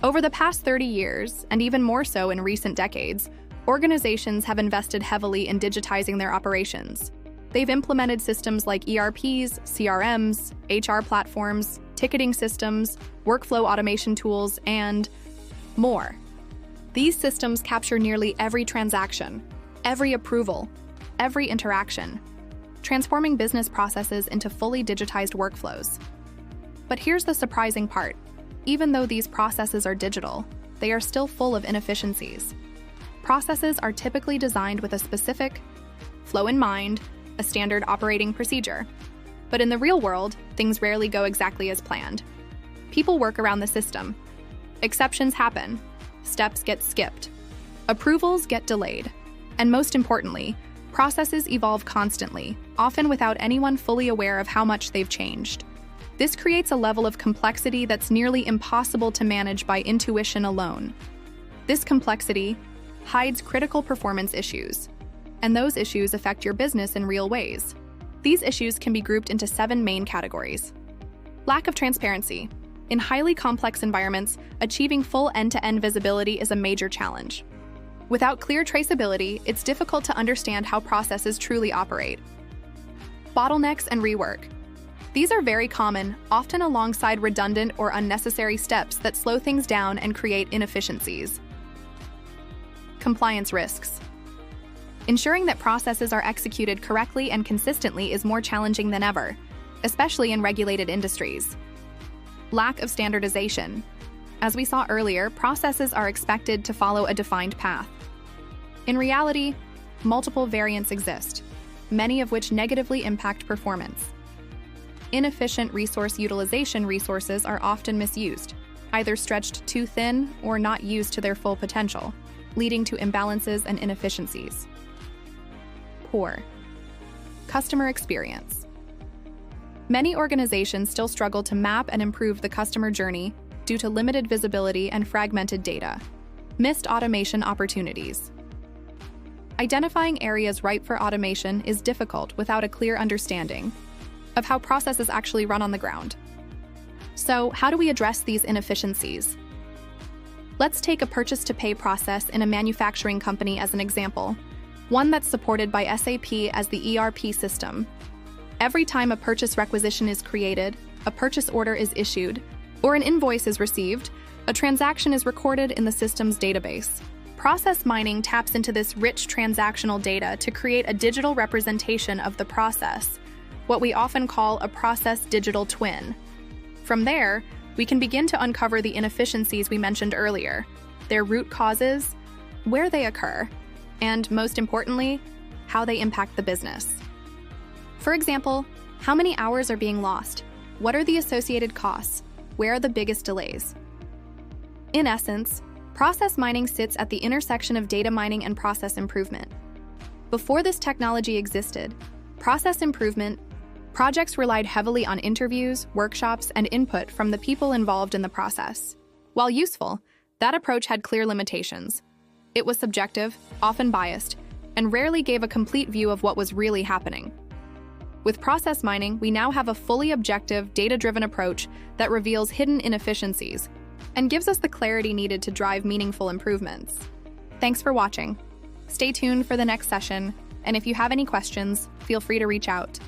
Over the past 30 years, and even more so in recent decades, organizations have invested heavily in digitizing their operations. They've implemented systems like ERPs, CRMs, HR platforms, ticketing systems, workflow automation tools, and more. These systems capture nearly every transaction, every approval, every interaction, transforming business processes into fully digitized workflows. But here's the surprising part. Even though these processes are digital, they are still full of inefficiencies. Processes are typically designed with a specific flow in mind, a standard operating procedure. But in the real world, things rarely go exactly as planned. People work around the system. Exceptions happen. Steps get skipped. Approvals get delayed. And most importantly, processes evolve constantly, often without anyone fully aware of how much they've changed. This creates a level of complexity that's nearly impossible to manage by intuition alone. This complexity hides critical performance issues, and those issues affect your business in real ways. These issues can be grouped into 7 main categories. Lack of transparency. In highly complex environments, achieving full end-to-end visibility is a major challenge. Without clear traceability, it's difficult to understand how processes truly operate. Bottlenecks and rework. These are very common, often alongside redundant or unnecessary steps that slow things down and create inefficiencies. Compliance risks. Ensuring that processes are executed correctly and consistently is more challenging than ever, especially in regulated industries. Lack of standardization. As we saw earlier, processes are expected to follow a defined path. In reality, multiple variants exist, many of which negatively impact performance. Inefficient resource utilization. Resources are often misused, either stretched too thin or not used to their full potential, leading to imbalances and inefficiencies. Poor customer experience. Many organizations still struggle to map and improve the customer journey due to limited visibility and fragmented data. Missed automation opportunities. Identifying areas ripe for automation is difficult without a clear understanding of how processes actually run on the ground. So, how do we address these inefficiencies? Let's take a purchase-to-pay process in a manufacturing company as an example, one that's supported by SAP as the ERP system. Every time a purchase requisition is created, a purchase order is issued, or an invoice is received, a transaction is recorded in the system's database. Process mining taps into this rich transactional data to create a digital representation of the process, what we often call a process digital twin. From there, we can begin to uncover the inefficiencies we mentioned earlier, their root causes, where they occur, and most importantly, how they impact the business. For example, how many hours are being lost? What are the associated costs? Where are the biggest delays? In essence, process mining sits at the intersection of data mining and process improvement. Before this technology existed, process improvement projects relied heavily on interviews, workshops, and input from the people involved in the process. While useful, that approach had clear limitations. It was subjective, often biased, and rarely gave a complete view of what was really happening. With process mining, we now have a fully objective, data-driven approach that reveals hidden inefficiencies and gives us the clarity needed to drive meaningful improvements. Thanks for watching. Stay tuned for the next session, and if you have any questions, feel free to reach out.